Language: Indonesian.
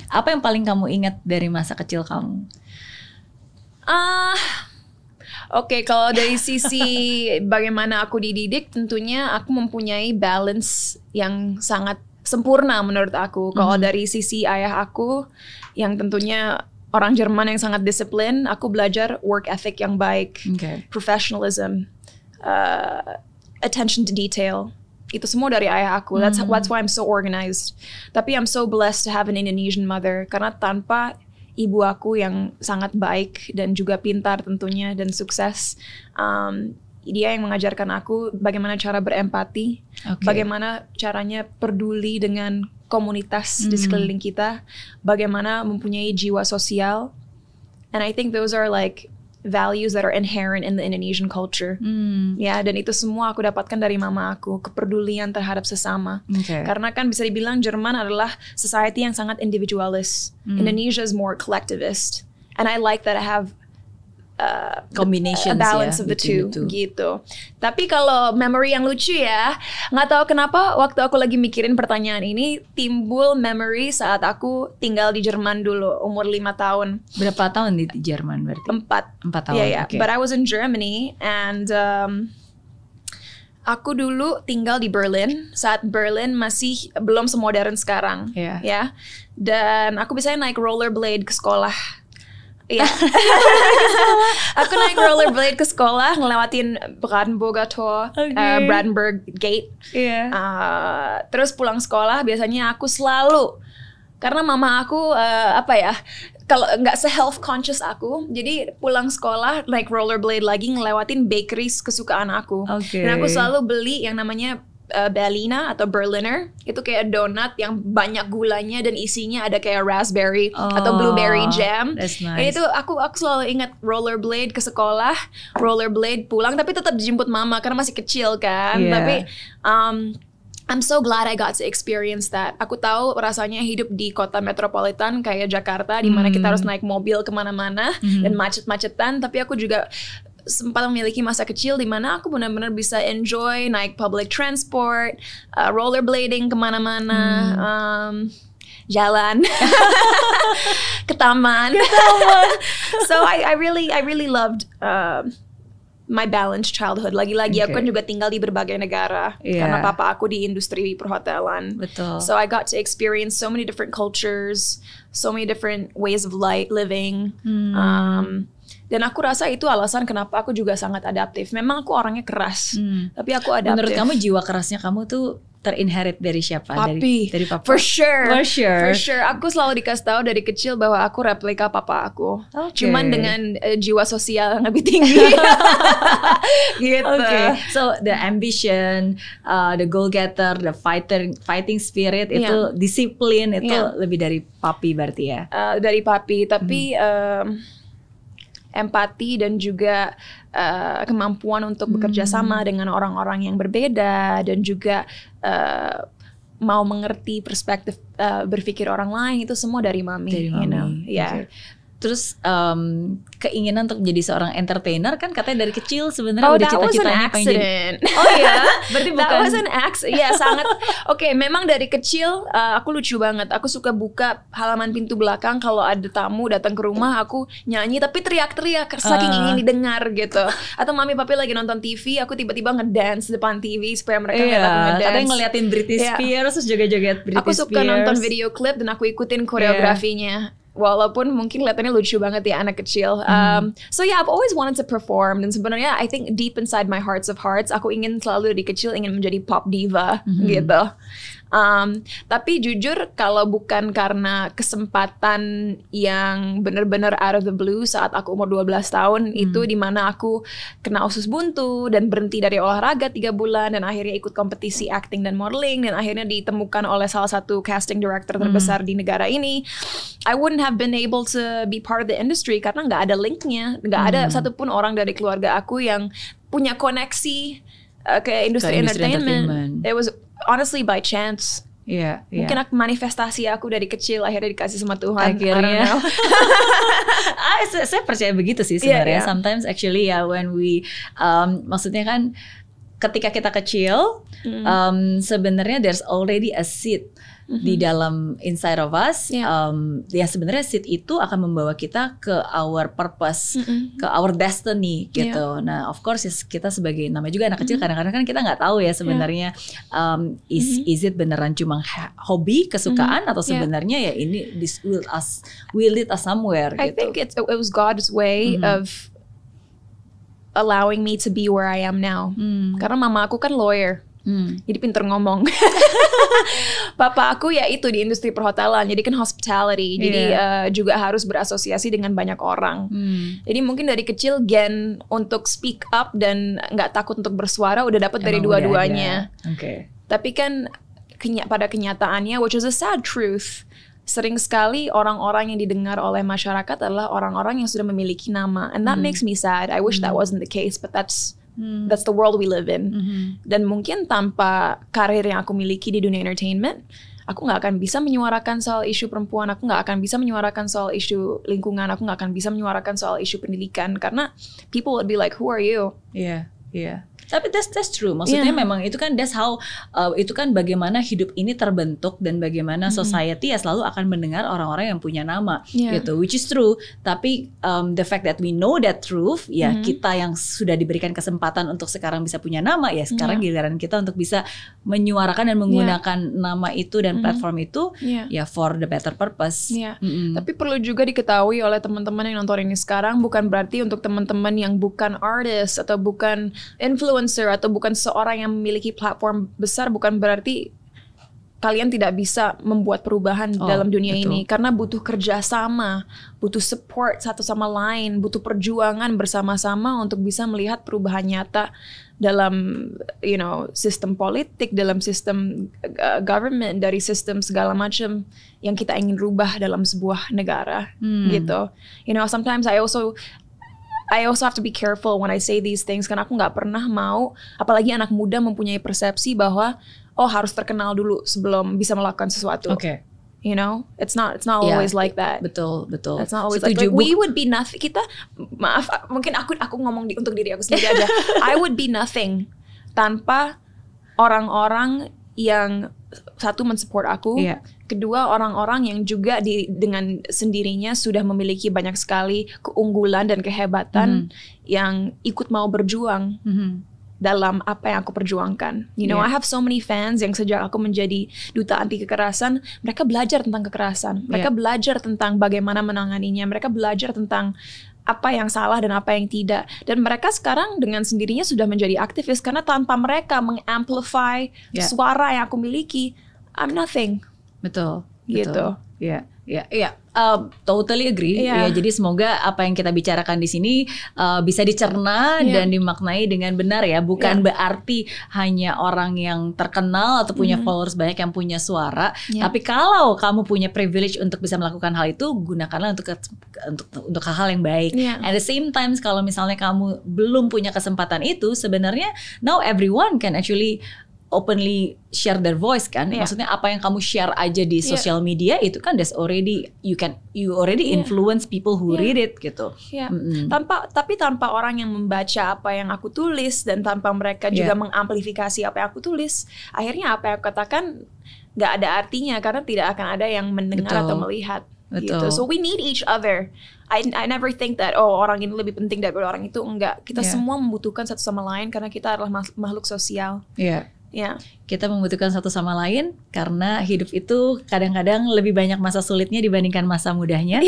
Apa yang paling kamu ingat dari masa kecil kamu? Oke, kalau dari sisi bagaimana aku dididik, tentunya aku mempunyai balance yang sangat sempurna menurut aku. Kalau dari sisi ayah aku, yang tentunya orang Jerman yang sangat disiplin, aku belajar work ethic yang baik, professionalism, attention to detail. Itu semua dari ayah aku. That's why I'm so organized. Tapi I'm so blessed to have an Indonesian mother, karena tanpa ibu aku yang sangat baik dan juga pintar tentunya dan sukses, dia yang mengajarkan aku bagaimana cara berempati, bagaimana caranya peduli dengan komunitas di sekeliling kita, bagaimana mempunyai jiwa sosial. And I think those are like values that are inherent in the Indonesian culture. Ya, dan itu semua aku dapatkan dari mama aku, kepedulian terhadap sesama. Karena kan bisa dibilang Jerman adalah society yang sangat individualis. Indonesia is more collectivist. And I like that I have combinations, a balance of the two gitu. Tapi kalau memory yang lucu ya, nggak tahu kenapa waktu aku lagi mikirin pertanyaan ini timbul memory saat aku tinggal di Jerman dulu umur 5 tahun. Berapa tahun di Jerman berarti? 4 tahun. Yeah. But I was in Germany and aku dulu tinggal di Berlin saat Berlin masih belum semodern sekarang. Ya. Dan aku bisa naik rollerblade ke sekolah. Iya. Aku naik rollerblade ke sekolah, ngelewatin Brandenburger Tor, Brandenburg Gate. Terus pulang sekolah biasanya aku selalu, karena mama aku kalau nggak se-health conscious aku, jadi pulang sekolah naik rollerblade lagi ngelewatin bakeries kesukaan aku. Dan aku selalu beli yang namanya Berliner atau Berliner, itu kayak donat yang banyak gulanya dan isinya ada kayak raspberry atau blueberry jam. That's nice. Dan itu aku selalu ingat rollerblade ke sekolah, rollerblade pulang, tapi tetap dijemput mama karena masih kecil kan. Tapi I'm so glad I got to experience that. Aku tahu rasanya hidup di kota metropolitan kayak Jakarta, di mana kita harus naik mobil kemana-mana dan macet-macetan. Tapi aku juga sempat memiliki masa kecil di mana aku benar-benar bisa enjoy naik public transport, rollerblading kemana-mana, jalan ke taman. So I really loved my balanced childhood. Lagi-lagi aku kan juga tinggal di berbagai negara karena papa aku di industri perhotelan. So I got to experience so many different cultures, so many different ways of living. Dan aku rasa itu alasan kenapa aku juga sangat adaptif. Memang aku orangnya keras, tapi aku adaptif. Menurut kamu jiwa kerasnya kamu tuh terinherit dari siapa? Papi. Dari papa. For sure. Aku selalu dikasih tahu dari kecil bahwa aku replika papa aku. Cuman dengan jiwa sosial yang lebih tinggi. Gitu. So the ambition, the goal getter, the fighting spirit itu disiplin itu lebih dari papi berarti ya? Dari papi, tapi empati dan juga kemampuan untuk bekerja sama dengan orang-orang yang berbeda dan juga mau mengerti perspektif berpikir orang lain, itu semua dari mami. Terus keinginan untuk menjadi seorang entertainer kan katanya dari kecil sebenarnya udah cita-citanya pengen jadi. Berarti bukan. That was an accident. Ya sangat. Memang dari kecil aku lucu banget. Aku suka buka halaman pintu belakang kalau ada tamu datang ke rumah, aku nyanyi tapi teriak-teriak saking ingin didengar gitu. Atau mami papi lagi nonton TV, aku tiba-tiba ngedance depan TV supaya mereka lihat aku ngedance. Katanya ngeliatin Britney Spears terus joget-joget Britney Spears. Aku suka nonton video klip dan aku ikutin koreografinya. Walaupun mungkin kelihatannya lucu banget ya anak kecil. So I've always wanted to perform. Dan sebenarnya I think deep inside my hearts of hearts, aku ingin selalu dari kecil ingin menjadi pop diva gitu. Tapi jujur kalau bukan karena kesempatan yang benar-benar out of the blue saat aku umur 12 tahun itu dimana aku kena usus buntu dan berhenti dari olahraga 3 bulan dan akhirnya ikut kompetisi acting dan modeling dan akhirnya ditemukan oleh salah satu casting director terbesar di negara ini. I wouldn't have been able to be part of the industry karena nggak ada linknya, nggak ada satupun orang dari keluarga aku yang punya koneksi ke industri entertainment. It was honestly by chance. Mungkin manifestasi aku dari kecil akhirnya dikasih sama Tuhan. Akhirnya. Saya percaya begitu sih sebenarnya. Sometimes actually when we maksudnya kan ketika kita kecil sebenarnya there's already a seed di dalam inside of us. Ya sebenarnya seed itu akan membawa kita ke our purpose, ke our destiny gitu. Nah of course kita sebagai namanya juga anak kecil, kadang-kadang kan kita nggak tahu ya sebenarnya is it beneran cuma hobi, kesukaan, atau sebenarnya ya ini this will lead us somewhere. I think it was God's way of allowing me to be where I am now. Karena mama aku kan lawyer. Jadi pinter ngomong. Papa aku ya itu di industri perhotelan, jadi kan hospitality, jadi juga harus berasosiasi dengan banyak orang. Jadi mungkin dari kecil gen untuk speak up dan nggak takut untuk bersuara udah dapat dari dua-duanya. Tapi kan pada kenyataannya, which is a sad truth, sering sekali orang-orang yang didengar oleh masyarakat adalah orang-orang yang sudah memiliki nama, and that makes me sad. I wish that wasn't the case, but that's the world we live in. Dan mungkin tanpa karir yang aku miliki di dunia entertainment, aku nggak akan bisa menyuarakan soal isu perempuan, aku nggak akan bisa menyuarakan soal isu lingkungan, aku nggak akan bisa menyuarakan soal isu pendidikan, karena people would be like, who are you? Tapi that's true. Maksudnya memang itu kan itu kan bagaimana hidup ini terbentuk dan bagaimana society ya selalu akan mendengar orang-orang yang punya nama gitu, which is true. Tapi the fact that we know that truth, ya kita yang sudah diberikan kesempatan untuk sekarang bisa punya nama, ya sekarang giliran kita untuk bisa menyuarakan dan menggunakan nama itu dan platform itu ya for the better purpose. Tapi perlu juga diketahui oleh teman-teman yang nonton ini sekarang, bukan berarti untuk teman-teman yang bukan artist atau bukan influencer atau bukan seorang yang memiliki platform besar, bukan berarti kalian tidak bisa membuat perubahan dalam dunia ini, karena butuh kerjasama, butuh support satu sama lain, butuh perjuangan bersama-sama untuk bisa melihat perubahan nyata dalam sistem politik, dalam sistem government, dari sistem segala macam yang kita ingin rubah dalam sebuah negara gitu. Sometimes I also have to be careful when I say these things, karena aku nggak pernah mau, apalagi anak muda mempunyai persepsi bahwa harus terkenal dulu sebelum bisa melakukan sesuatu. It's not always like that. Betul. It's not always like we would be nothing. Kita, maaf, mungkin aku ngomong untuk diri aku sendiri aja. I would be nothing tanpa orang-orang yang satu mensupport aku, kedua orang-orang yang juga dengan sendirinya sudah memiliki banyak sekali keunggulan dan kehebatan yang ikut mau berjuang dalam apa yang aku perjuangkan. I have so many fans yang sejak aku menjadi duta anti kekerasan, mereka belajar tentang kekerasan, mereka belajar tentang bagaimana menanganinya, mereka belajar tentang apa yang salah dan apa yang tidak. Dan mereka sekarang dengan sendirinya sudah menjadi aktivis, karena tanpa mereka mengamplify suara yang aku miliki, I'm nothing. Betul. Gitu. Totally agree. Ya, jadi semoga apa yang kita bicarakan di sini bisa dicerna dan dimaknai dengan benar ya. Bukan berarti hanya orang yang terkenal atau punya followers banyak yang punya suara. Tapi kalau kamu punya privilege untuk bisa melakukan hal itu, gunakanlah untuk hal-hal yang baik. At the same time, kalau misalnya kamu belum punya kesempatan itu, sebenarnya now everyone can actually openly share their voice kan. Maksudnya apa yang kamu share aja di social media itu kan that's already you already influence people who read it gitu. Tanpa orang yang membaca apa yang aku tulis dan tanpa mereka juga mengamplifikasi apa yang aku tulis, akhirnya apa yang aku katakan nggak ada artinya, karena tidak akan ada yang mendengar atau melihat. Gitu. So we need each other. I never think that orang ini lebih penting daripada orang itu. Enggak. Kita semua membutuhkan satu sama lain karena kita adalah makhluk sosial. Kita membutuhkan satu sama lain karena hidup itu kadang-kadang lebih banyak masa sulitnya dibandingkan masa mudahnya.